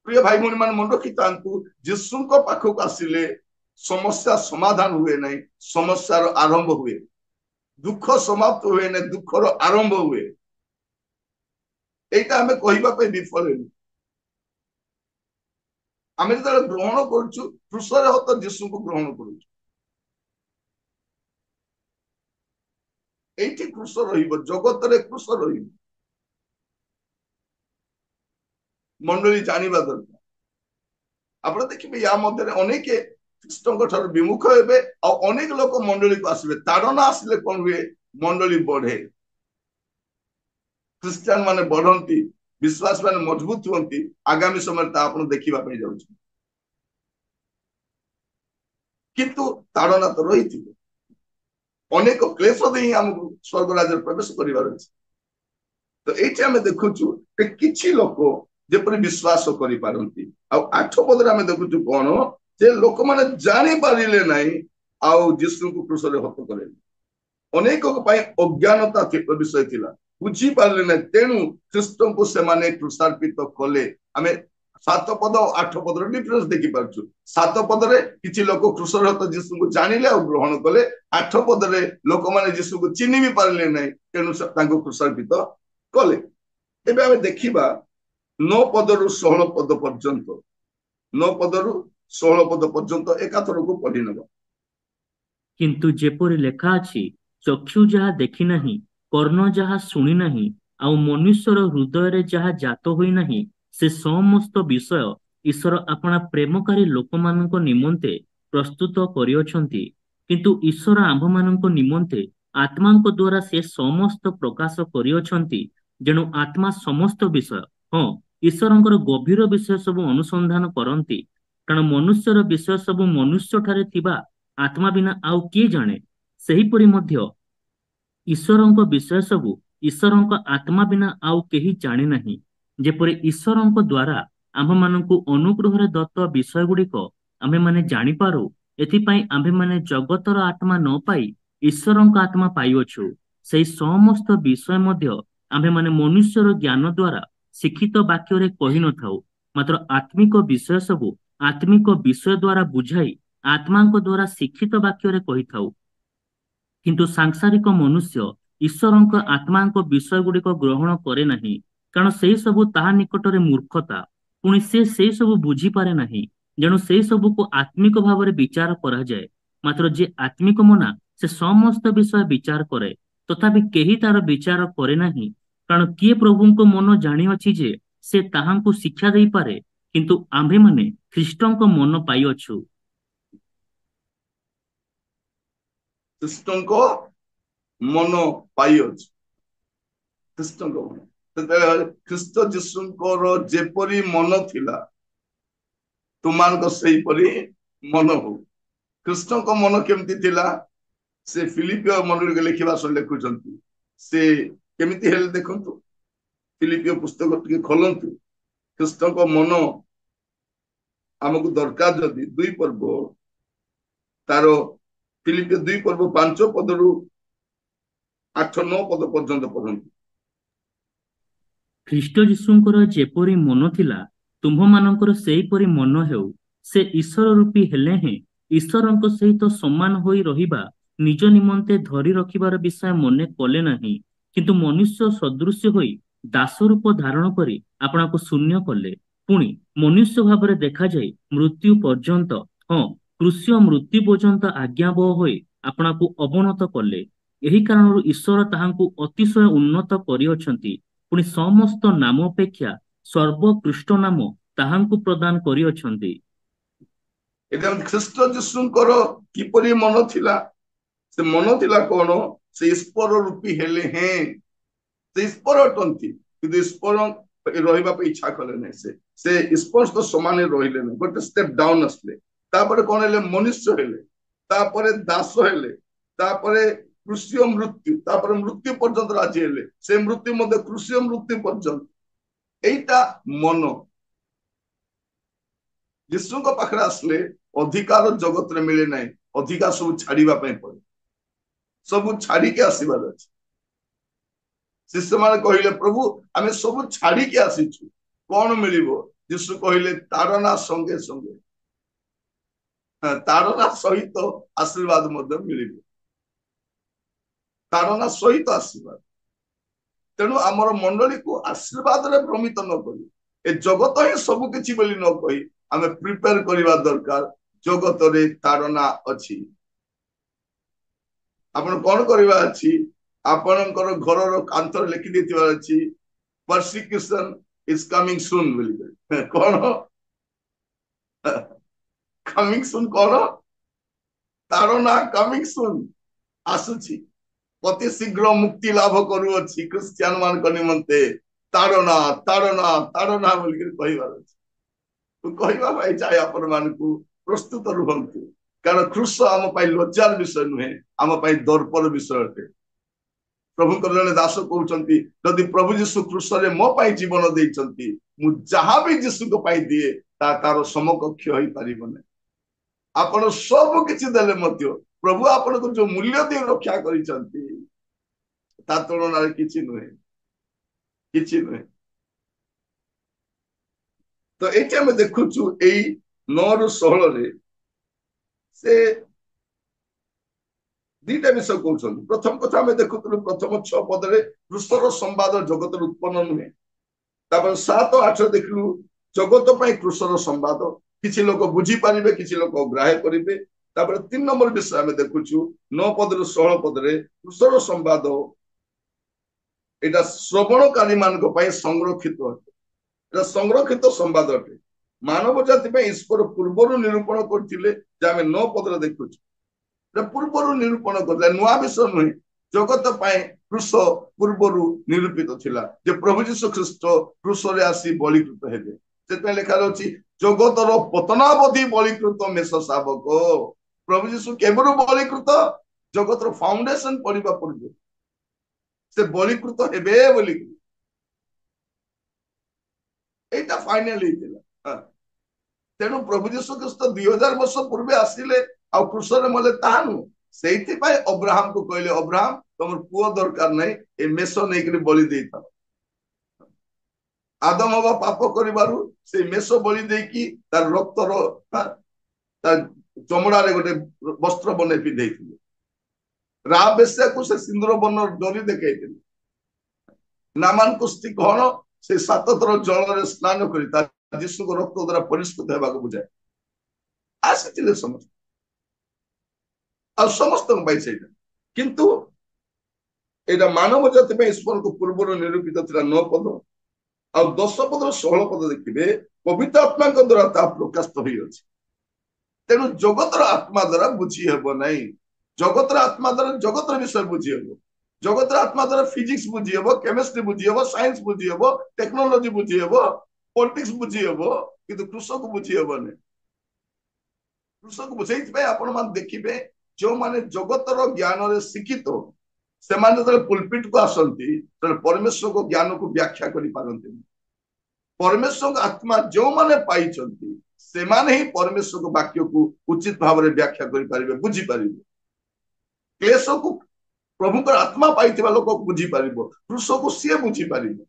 ପ୍ରିୟ ଭାଇ ଭଉଣୀ ମାନେ ମନେ ରଖିଥାନ୍ତୁ, ଯୀଶୁଙ୍କ ପାଖକୁ ଆସିଲେ ସମସ୍ୟା ସମାଧାନ ହୁଏ ନାହିଁ, ସମସ୍ୟାର ଆରମ୍ଭ ହୁଏ। ଦୁଃଖ ସମାପ୍ତ ହୁଏ ନାହିଁ, ଦୁଃଖର ଆରମ୍ଭ ହୁଏ। এইটা ଆମେ କହିବା ପାଇଁ ବିଫଳ ହେଲୁ। ଆମେ ଯେତେବେଳେ ଗ୍ରହଣ କରୁଛୁ, କୃଷରେ ହତ ଯୀଶୁଙ୍କୁ ଗ୍ରହଣ କରୁଛୁ। এইଠି କୃଷ ରହିବ, ଜଗତରେ କୃଷ ରହିବ। ମଣ୍ଡଳୀ ଜାଣିବା ଦରକାର। ଆପଣ ଦେଖିବେ ୟା ମଧ୍ୟରେ ଅନେକ ଖ୍ରୀଷ୍ଟଙ୍କ ଠାରୁ ବିମୁଖ ହେବେ, ଆଉ ଅନେକ ଲୋକ ମଣ୍ଡଳୀକୁ ଆସିବେ। ତାଡନା ଆସିଲେ କଣ ହୁଏ, ମଣ୍ଡଳୀ ବଢେ, ଖ୍ରୀଷ୍ଟିଆନ ମାନେ ବଢନ୍ତି, ବିଶ୍ୱାସ ମାନେ ମଜବୁତ ହୁଅନ୍ତି। ଆଗାମୀ ସମୟରେ ତା ଆପଣ ଦେଖିବା ପାଇଁ ଯାଉଛି। କିନ୍ତୁ ତାଡନା ତ ରହିଥିବ, ଅନେକ କ୍ଲେଶ ଦେଇ ଆମକୁ ସ୍ୱର୍ଗ ରାଜ୍ୟରେ ପ୍ରବେଶ କରିବାର ଅଛି। ତ ଏଇଠି ଆମେ ଦେଖୁଛୁ କିଛି ଲୋକ ଯେପରି ବିଶ୍ୱାସ କରିପାରନ୍ତି। ଆଉ 8 ପଦରେ ଆମେ ଦେଖୁଛୁ କଣ, ଯେ ଲୋକମାନେ ଜାଣିପାରିଲେ ନାହିଁ ଆଉ ଯୀଶୁଙ୍କୁ କ୍ରୁଶରେ ହତ କଲେ। ଅନେକଙ୍କ ପାଇଁ ଅଜ୍ଞାନତା ବିଷୟ ଥିଲା, ବୁଝିପାରିଲେ ନାହିଁ, ତେଣୁ ଖ୍ରୀଷ୍ଟଙ୍କୁ ସେମାନେ କ୍ରୁଶାର୍ପିତ କଲେ। ଆମେ 7 ପଦ 8 ପଦର ଡିଫରେନ୍ସ ଦେଖିପାରୁଛୁ। 7 ପଦରେ କିଛି ଲୋକ କ୍ରୁଶରେ ହତ ଯୀଶୁଙ୍କୁ ଜାଣିଲେ ଆଉ ଗ୍ରହଣ କଲେ। 8 ପଦରେ ଲୋକମାନେ ଯୀଶୁଙ୍କୁ ଚିହ୍ନି ବି ପାରିଲେ ନାହିଁ, ତେଣୁ ତାଙ୍କୁ କ୍ରୁଶାର୍ପିତ କଲେ। ଏବେ ଆମେ ଦେଖିବା 9 ପଦରୁ 16 ପଦ ପର୍ଯ୍ୟନ୍ତ, 9 ପଦରୁ 16 ପଦ ପର୍ଯ୍ୟନ୍ତ ଏକାଥରକୁ ପଢି ନେବା। କିନ୍ତୁ ଯେପରି ଲେଖା ଅଛି, ଚକ୍ଷୁ ଯାହା ଦେଖି ନାହିଁ, କର୍ଣ୍ଣ ଯାହା ଶୁଣି ନାହିଁ, ଆଉ ମନୁଷ୍ୟର ହୃଦୟରେ ଯାହା ଜାତ ହୋଇନାହିଁ, ସେ ସମସ୍ତ ବିଷୟ ଈଶ୍ୱର ଆପଣା ପ୍ରେମକାରୀ ଲୋକମାନଙ୍କ ନିମନ୍ତେ ପ୍ରସ୍ତୁତ କରିଅଛନ୍ତି। କିନ୍ତୁ ଈଶ୍ୱର ଆମ୍ଭମାନଙ୍କ ନିମନ୍ତେ ଆତ୍ମାଙ୍କ ଦ୍ୱାରା ସେ ସମସ୍ତ ପ୍ରକାଶ କରିଅଛନ୍ତି। ଯେଣୁ ଆତ୍ମା ସମସ୍ତ ବିଷୟ, ହଁ, ଈଶ୍ୱରଙ୍କର ଗଭୀର ବିଷୟ ସବୁ ଅନୁସନ୍ଧାନ କରନ୍ତି, କାରଣ ମନୁଷ୍ୟର ବିଷୟ ସବୁ ମନୁଷ୍ୟଠାରେ ଥିବା ଆତ୍ମା ବିନା ଆଉ କିଏ ଜାଣେ? ସେହିପରି ମଧ୍ୟ ଈଶ୍ୱରଙ୍କ ବିଷୟ ସବୁ ଈଶ୍ୱରଙ୍କ ଆତ୍ମା ବିନା ଆଉ କେହି ଜାଣେ ନାହିଁ। ଯେପରି ଈଶ୍ୱରଙ୍କ ଦ୍ୱାରା ଆମ୍ଭମାନଙ୍କୁ ଅନୁଗ୍ରହରେ ଦତ୍ତ ବିଷୟ ଗୁଡିକ ଆମ୍ଭେମାନେ ଜାଣିପାରୁ, ଏଥିପାଇଁ ଆମ୍ଭେମାନେ ଜଗତର ଆତ୍ମା ନ ପାଇ ଈଶ୍ୱରଙ୍କ ଆତ୍ମା ପାଇଅଛୁ। ସେହି ସମସ୍ତ ବିଷୟ ମଧ୍ୟ ଆମ୍ଭେମାନେ ମନୁଷ୍ୟର ଜ୍ଞାନ ଦ୍ୱାରା ଶିକ୍ଷିତ ବାକ୍ୟରେ କହିନଥାଉ, ମାତ୍ର ଆତ୍ମିକ ବିଷୟ ସବୁ ଆତ୍ମିକ ବିଷୟ ଦ୍ୱାରା ବୁଝାଇ ଆତ୍ମାଙ୍କ ଦ୍ୱାରା ଶିକ୍ଷିତ ବାକ୍ୟରେ କହିଥାଉ। କିନ୍ତୁ ସାଂସାରିକ ମନୁଷ୍ୟ ଈଶ୍ୱରଙ୍କ ଆତ୍ମାଙ୍କ ବିଷୟ ଗୁଡିକ ଗ୍ରହଣ କରେ ନାହିଁ, କାରଣ ସେଇ ସବୁ ତାହା ନିକଟରେ ମୂର୍ଖତା, ପୁଣି ସେ ସେଇ ସବୁ ବୁଝିପାରେ ନାହିଁ। ଯେଣୁ ସେଇ ସବୁକୁ ଆତ୍ମିକ ଭାବରେ ବିଚାର କରାଯାଏ। ମାତ୍ର ଯେ ଆତ୍ମିକ ମନା, ସେ ସମସ୍ତ ବିଷୟ ବିଚାର କରେ, ତଥାପି କେହି ତାର ବିଚାର କରେ ନାହିଁ, କାରଣ କିଏ ପ୍ରଭୁଙ୍କ ମନ ଜାଣିଅଛି ଯେ ସେ ତାହାଙ୍କୁ ଶିକ୍ଷା ଦେଇପାରେ। କିନ୍ତୁ ଆମ୍ଭେମାନେ ଖ୍ରୀଷ୍ଟଙ୍କ ମନ ପାଇଅଛୁ। ଖ୍ରୀଷ୍ଟଙ୍କ ମନ ପାଇଅଛୁ, ଖ୍ରୀଷ୍ଟଙ୍କ ମନ। ସେତେବେଳେ ଖ୍ରୀଷ୍ଟ ଯୀଶୁଙ୍କର ଯେପରି ମନ ଥିଲା, ତୁମାନଙ୍କ ସେଇପରି ମନ ହଉ। ଖ୍ରୀଷ୍ଟଙ୍କ ମନ କେମିତି ଥିଲା, ସେ ଫିଲିପିଓ ମଣ୍ଡଳୀକୁ ଲେଖିବା ସହ ଲେଖୁଛନ୍ତି। ସେ କେମିତି ହେଲେ ଦେଖନ୍ତୁ, ଫିଲିପିଓ ପୁସ୍ତକ ଟିକେ ଖୋଲନ୍ତୁ। ଖ୍ରୀଷ୍ଟଙ୍କ ମନ ଆମକୁ ଦରକାର ଯଦି 2 ପର୍ବ ତାର ଫିଲିପିୟ 2 ପର୍ବ 5 ପଦରୁ 8-9 ପଦ ପର୍ଯ୍ୟନ୍ତ ପଢନ୍ତୁ। ଖ୍ରୀଷ୍ଟ ଯୀଶୁଙ୍କର ଯେପରି ମନ ଥିଲା ତୁମ୍ଭମାନଙ୍କର ସେହିପରି ମନ ହେଉ। ସେ ଈଶ୍ୱର ରୂପୀ ହେଲେ ହେଁ ଈଶ୍ୱରଙ୍କ ସହିତ ସମାନ ହୋଇ ରହିବା ନିଜ ନିମନ୍ତେ ଧରି ରଖିବାର ବିଷୟ ମନେ କଲେ ନାହିଁ, କିନ୍ତୁ ମନୁଷ୍ୟ ସଦୃଶ୍ୟ ହୋଇ ଦାସ ରୂପ ଧାରଣ କରି ଆପଣଙ୍କୁ ଶୂନ୍ୟ କଲେ। ପୁଣି ମନୁଷ୍ୟ ଭାବରେ ଦେଖାଯାଇ ମୃତ୍ୟୁ ପର୍ଯ୍ୟନ୍ତ, ହଁ କ୍ରୁଶୀୟ ମୃତ୍ୟୁ ପର୍ଯ୍ୟନ୍ତ ଆଜ୍ଞାବହ ହୋଇ ଆପଣଙ୍କୁ ଅବନତ କଲେ। ଏହି କାରଣରୁ ଈଶ୍ୱର ତାହାଙ୍କୁ ଅତିଶୟ ଉନ୍ନତ କରିଅଛନ୍ତି, ପୁଣି ସମସ୍ତ ନାମ ଅପେକ୍ଷା ସର୍ବୋତ୍କୃଷ୍ଟ ନାମ ତାହାଙ୍କୁ ପ୍ରଦାନ କରିଅଛନ୍ତି। ଏଟା ଖ୍ରୀଷ୍ଟ ଯୀଶୁଙ୍କର କିପରି ମନ ଥିଲା? ସେ ମନ ଥିଲା କଣ? ସେ ଈଶ୍ୱର ରୂପୀ ହେଲେ ହେଁ ସେ ଈଶ୍ୱର ଅଟନ୍ତି, କିନ୍ତୁ ଈଶ୍ୱର ରହିବା ପାଇଁ ଇଚ୍ଛା କଲେ ନାହିଁ। ସେ ଈଶ୍ୱର ସହିତ ସମାନ ରହିଲେ ନାହିଁ, ଗୋଟେ ଷ୍ଟେପ ଡାଉନ ଆସିଲେ। ତାପରେ କଣ ହେଲେ? ମନୁଷ୍ୟ ହେଲେ, ତାପରେ ଦାସ ହେଲେ, ତାପରେ କୃଷିୟ ମୃତ୍ୟୁ, ତାପରେ ମୃତ୍ୟୁ ପର୍ଯ୍ୟନ୍ତ ରାଜି ହେଲେ। ସେ ମୃତ୍ୟୁ ମଧ୍ୟ କୃଷିୟ ମୃତ୍ୟୁ ପର୍ଯ୍ୟନ୍ତ। এইটা ମନ। ଯୀଶୁଙ୍କ ପାଖରେ ଆସିଲେ ଅଧିକାର ଜଗତରେ ମିଳେ ନାହିଁ, ଅଧିକାର ସବୁ ଛାଡିବା ପାଇଁ ପଡେ, ସବୁ ଛାଡିକି ଆସିବାର ଅଛି। ଶିଷ୍ୟମାନେ କହିଲେ, ପ୍ରଭୁ ଆମେ ସବୁ ଛାଡିକି ଆସିଛୁ, କଣ ମିଳିବ? ଯୀଶୁ କହିଲେ, ତାରନା ସଙ୍ଗେ ସଙ୍ଗେ, ତାରନା ସହିତ ଆଶୀର୍ବାଦ ମଧ୍ୟ ମିଳିବ। ତାରନା ସହିତ ଆଶୀର୍ବାଦ। ତେଣୁ ଆମର ମଣ୍ଡଳୀକୁ ଆଶୀର୍ବାଦରେ ଭ୍ରମିତ ନ କରି, ଏ ଜଗତ ହିଁ ସବୁ କିଛି ବୋଲି ନ କହି ଆମେ ପ୍ରିପେୟାର କରିବା ଦରକାର। ଜଗତରେ ତାରନା ଅଛି, ଆପଣ କଣ କରିବା ଅଛି? ଆପଣଙ୍କର ଘରର କାନ୍ଥରେ ଲେଖି ଦେଇଥିବାର ଅଛି, persecution is coming soon ବୋଲି। କଣ coming soon? କଣ? ତାରନା coming soon ଆସୁଛି, ଅତି ଶୀଘ୍ର ମୁକ୍ତି ଲାଭ କରୁଅଛି ଖ୍ରୀଷ୍ଟିଆନ ମାନଙ୍କ ନିମନ୍ତେ। ତାରନା ତାରନା ତାରନା ବୋଲିକି କହିବାର ଅଛି। କହିବା ପାଇଁ ଚାहे ଆପଣ ମାନଙ୍କୁ ପ୍ରସ୍ତୁତ ରୁହନ୍ତୁ, କାରଣ କ୍ରୁଶ ଆମ ପାଇଁ ଲଜ୍ଜାର ବିଷୟ ନୁହେଁ, ଆମ ପାଇଁ ଦର୍ପର ବିଷୟ ଅଟେ। ପ୍ରଭୁଙ୍କର ଜଣେ ଦାସ କହୁଛନ୍ତି, ଯଦି ପ୍ରଭୁ ଯୀଶୁ କ୍ରୁଶରେ ମୋ ପାଇଁ ଜୀବନ ଦେଇଛନ୍ତି, ମୁଁ ଯାହା ବି ଯୀଶୁଙ୍କ ପାଇଁ ଦିଏ ତାର ସମକକ୍ଷ ହେଇପାରିବ ନାହିଁ। ଆପଣ ସବୁ କିଛି ଦେଲେ ମଧ୍ୟ ପ୍ରଭୁ ଆପଣଙ୍କୁ ଯୋଉ ମୂଲ୍ୟ ଦେଇ ରକ୍ଷା କରିଛନ୍ତି ତା ତୁଳନାରେ କିଛି ନୁହେଁ, କିଛି ନୁହେଁ। ତ ଏଇଠି ଆମେ ଦେଖୁଛୁ ଏଇ 9ରୁ 16ରେ ସେ ଦିଟା ବିଷୟ କହୁଛନ୍ତି। ପ୍ରଥମ କଥା ଆମେ ଦେଖୁଥିଲୁ, ପ୍ରଥମ 6 ପଦରେ କୃଷର ସମ୍ବାଦ ଜଗତରେ ଉତ୍ପନ୍ନ ନୁହେଁ। ତାପରେ 7-8 ଦେଖିଲୁ ଜଗତ ପାଇଁ କୃଷର ସମ୍ବାଦ, କିଛି ଲୋକ ବୁଝିପାରିବେ, କିଛି ଲୋକ ଗ୍ରାହ୍ୟ କରିବେ। ତାପରେ 3 ନମ୍ବର ବିଷୟ ଆମେ ଦେଖୁଛୁ 9 ପଦରୁ 16 ପଦରେ କୃଷର ସମ୍ବାଦ ଏଇଟା ଶ୍ରବଣକାରୀ ମାନଙ୍କ ପାଇଁ ସଂରକ୍ଷିତ ଅଟେ, ଏଇଟା ସଂରକ୍ଷିତ ସମ୍ବାଦ ଅଟେ। ମାନବ ଜାତି ପାଇଁ ଈଶ୍ୱର ପୂର୍ବରୁ ନିରୂପଣ କରିଥିଲେ, ଯେ ଆମେ 9 ପଦରେ ଦେଖୁଛୁ। ପୂର୍ବରୁ ନିରୂପଣ କରିଥିଲେ, ନୂଆ ବିଷୟ ନୁହେଁ। ଜଗତ ପାଇଁ କୃଷ ପୂର୍ବରୁ ନିରୂପିତ ଥିଲା, ଯେ ପ୍ରଭୁ ଯୀଶୁ ଖ୍ରୀଷ୍ଟ କୃଷରେ ଆସି ବଳିକୃତ ହେବେ। ସେଥିପାଇଁ ଲେଖା ଅଛି, ଜଗତର ପତନାବଧି ବଳିକୃତ ମେଷ ଶାବକ। ପ୍ରଭୁ ଯୀଶୁ କେବଳ ବଳିକୃତ? ଜଗତର ଫାଉଣ୍ଡେସନ ପଡିବା ପୂର୍ବରୁ ସେ ବଳିକୃତ ହେବେ ବୋଲି, এইটা ଫାଇନାଲ ହେଇଥିଲା। ତେଣୁ ପ୍ରଭୁ ଯୀଶୁ ଖ୍ରୀଷ୍ଟ 2000 ବର୍ଷ ପୂର୍ବେ ଆସିଲେ ଆଉ କୃଷରେ ମଲେ ତାହା ନୁହଁ। ସେଇଥିପାଇଁ ଅବ୍ରାହମକୁ କହିଲେ, ଅବ୍ରାହମ ତମର ପୁଅ ଦରକାର ନାହିଁ, ଏ ମେଷ ନେଇକରି ବଳି ଦେଇଥାଅ। ଆଦମ ହବା ପାପ କରିବାରୁ ସେଇ ମେଷ ବଳି ଦେଇକି ତାର ରକ୍ତର ତା ଚମଡାରେ ଗୋଟେ ବସ୍ତ୍ର ବନେଇ ପିନ୍ଧେଇଥିଲେ। ରାହା ବେଶ୍ୟାକୁ ସେ ସିନ୍ଦୁର ବର୍ଣ୍ଣ ଡୋରି ଦେଖେଇଥିଲେ। ନାମାନ କୁସ୍ତି କଣ? ସେ 7 ଥର ଜଳରେ ସ୍ନାନ କରି ତା ଯୀଶୁଙ୍କ ରକ୍ତ ଦ୍ୱାରା ପରିଷ୍କୃତ ହେବାକୁ ବୁଝାଏ। ଆସିଥିଲେ ସମସ୍ତେ, ଆଉ ସମସ୍ତଙ୍କ ପାଇଁ ସେଇଟା। କିନ୍ତୁ ଏଇଟା ମାନବ ଜାତି ପାଇଁ ଈଶ୍ୱରଙ୍କ ପୂର୍ବରୁ ନିରୂପିତ ଥିଲା 9 ପଦ। ଆଉ 10 ପଦର 16 ପଦ ଦେଖିବେ, ପବିତ୍ର ଆତ୍ମାଙ୍କ ଦ୍ୱାରା ତାହା ପ୍ରକାଶିତ ହୋଇଅଛି। ତେଣୁ ଜଗତର ଆତ୍ମା ଦ୍ୱାରା ବୁଝି ହେବ ନାହିଁ। ଜଗତର ଆତ୍ମା ଦ୍ୱାରା ଜଗତର ବିଷୟ ବୁଝି ହେବ। ଜଗତର ଆତ୍ମା ଦ୍ୱାରା ଫିଜିକ୍ସ ବୁଝି ହେବ, କେମିଷ୍ଟ୍ରି ବୁଝି ହେବ, ସାଇନ୍ସ ବୁଝି ହେବ, ଟେକ୍ନୋଲୋଜି ବୁଝି ହେବ, ପଲିଟିକ୍ସ ବୁଝି ହେବ, କିନ୍ତୁ କୃଷକ ବୁଝି ହେବନି। କୃଷକ ସେଇଥିପାଇଁ ଆପଣ ମାନେ ଦେଖିବେ, ଯୋଉମାନେ ଜଗତର ଜ୍ଞାନରେ ଶିକ୍ଷିତ, ସେମାନେ ଯେତେବେଳେ ପୁଲପିଟ କୁ ଆସନ୍ତି, ତେଣୁ ପରମେଶ୍ୱରଙ୍କ ଜ୍ଞାନକୁ ବ୍ୟାଖ୍ୟା କରିପାରନ୍ତିନି। ପରମେଶ୍ୱରଙ୍କ ଆତ୍ମା ଯୋଉମାନେ ପାଇଛନ୍ତି सेमाने ही परमेश्वर को वाक्य को उचित भाव में व्याख्या करि परिबे बुझी परिबे क्लेश को प्रभु को आत्मा पाई लोक बुझी पारिबो क्रूस को सी बुझी पारिबो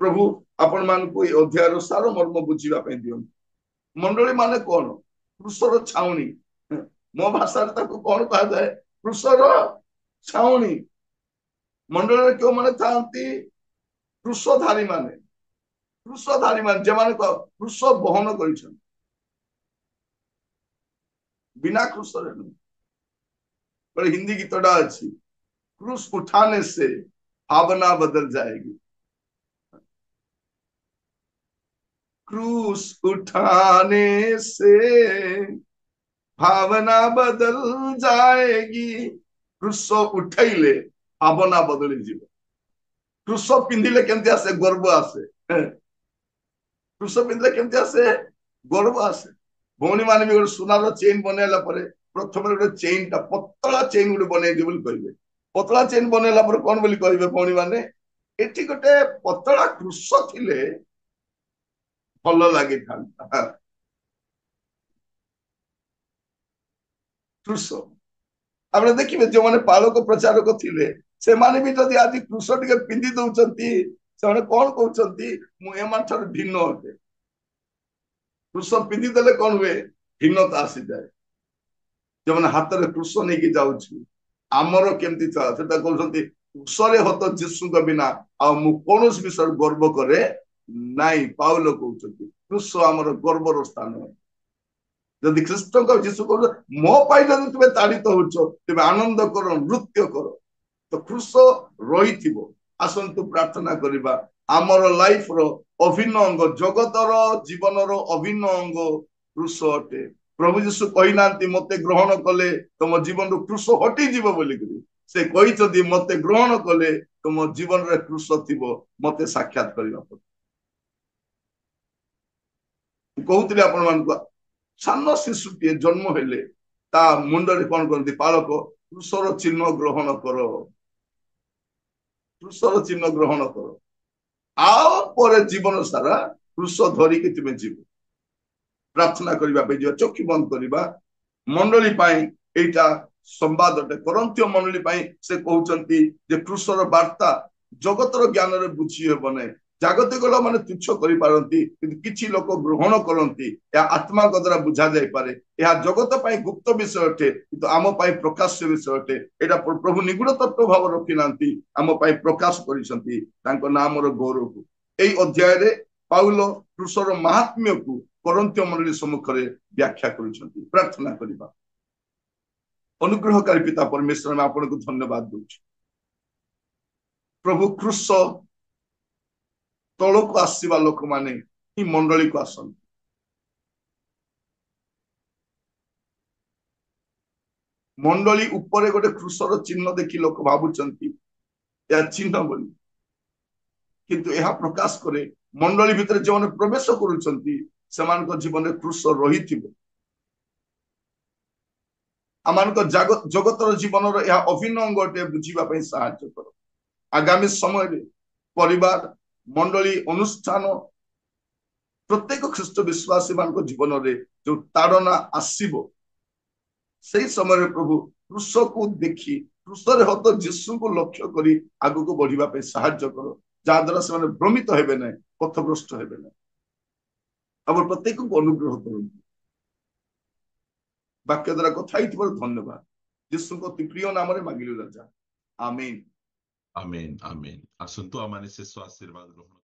प्रभु आपण मान को अध्याय सार मर्म बुझीवा दियो मंडली माने कौन क्रूसर छाउनी मो भाषा कौन कहा जाए क्रूसर छाउनी मंडल क्यों माने थांती क्रूसधारी माने जे माने क्रूस बहन कर बिना क्रूस हिंदी गीतटा अच्छी क्रूस उठाने से भावना बदल जाएगी क्रूस उठाने से भावना बदल जाएगी क्रूस उठैले भावना बदली जीव क्रूस पिंधिले केमती आसे गर्व आसे क्रूस पिंधिले केमती आसे गर्व आसे भौणी माने भी सुनार चेन बनैला परे प्रथम गोटे चेन टा पतला चेन गोटे बनई बोली कहबे पतला चेन बनैला परे कोन बोली कहबे भौणी माने एठी गोटे पतला क्रूस थिले भल लगी था क्रूस आप देखिए जो मैंने पालक प्रचारक थिले से माने भी जदि आज क्रूस टिके पिंधि दउचंती से कौन कहउचंती मु एमान ठार भिन्न होते क्रूस पिंधि देले कौन हुए भिन्नता आसी जाए जो मैंने हाथ में क्रूस नहीं की जाउछि आमर केमती था सेटा कहउचंती क्रूसरे हत जीसु के बिना आ मु कोनोस विषय गर्व करे नाई पाउल कहउचंती क्रूस आमर गर्वर स्थान जदि ख्रीष्ट जीशु कह मो पाई जब तुम्हें ताड़ित हो तेज आनंद कर नृत्य कर तो क्रूस रही आसतु प्रार्थना करवा आमर लाइफ रो अभिन्न अंग जगतर जीवन रो अभिन्न अंग क्रूस अटे प्रभु जीशु कही ना मते ग्रहण कले तुम जीवन रो क्रूस हटि जीव बोलिकी से कही मते ग्रहण कले तुम जीवन रे क्रूस थी मते साक्षात करने कहते आपण मान सान शिशुटे जन्म हेले ता मुंडरे कौन करती पालक क्रूसर चिन्ह ग्रहण कर क्रूसर चिन्ह ग्रहण कर आओ पर जीवन सारा क्रूस धरिकी तुम्हें जीव प्रार्थना करने चक्षु बंद करवा मंडली एटा संवाद करंथीय मंडली से कहते क्रूसर वार्ता जगतर ज्ञान रे बुझी हेब ना जागतिक लोक मैंने तुच्छ किसी लोक ग्रहण करती आत्मा द्वारा बुझा जाई पारे यह जगत पाई गुप्त विषय अटे किंतु आम पाई प्रकाश्य विषय अटे एटा प्रभु निगूढ़ तत्व भाव रखी ना आम पाई प्रकाश करिसंती तांको नाम रो गौरव को एई अध्याय रे पाउल क्रूसर महात्म्य को करंथीय मंडली सम्मुख रे व्याख्या करिसंती प्रार्थना करिबा अनुग्रहकारी पिता परमेश्वर में आपन को धन्यवाद दूची प्रभु क्रूस तल को आसवा लोक माने ही मंडली को आसन मंडली ऊपर गोटे क्रूसर चिन्ह देखी लोक भावुचंती या चिन्ह बोली किंतु यह प्रकाश करे मंडली भितर जो माने प्रवेश करूचंती समान को जीवन में क्रूस रही थिबो आमान को जगतर जीवन रो यह अभिन्न अंगटे बुझीबा पई सहायता करो आगामी समय रे परिवार मंडली अनुष्ठान प्रत्येक ख्रीष्ट विश्वासी मान जीवन में जो ताड़ना आसब से समय प्रभु क्रूस को देखी क्रूस हत जीशु को लक्ष्य कर आग को बढ़िया साहाय्य कर जहाद्वारा से भ्रमित हेबे ना पथभ्रष्ट हेबे ना अब प्रत्येक को अनुग्रह कर वाक्य द्वारा कथा धन्यवाद जीशु को प्रिय नाम रे मांगिलु राजा आमीन आमेन आमेन आसंतु आमाने से आशीर्वाद ग्रहण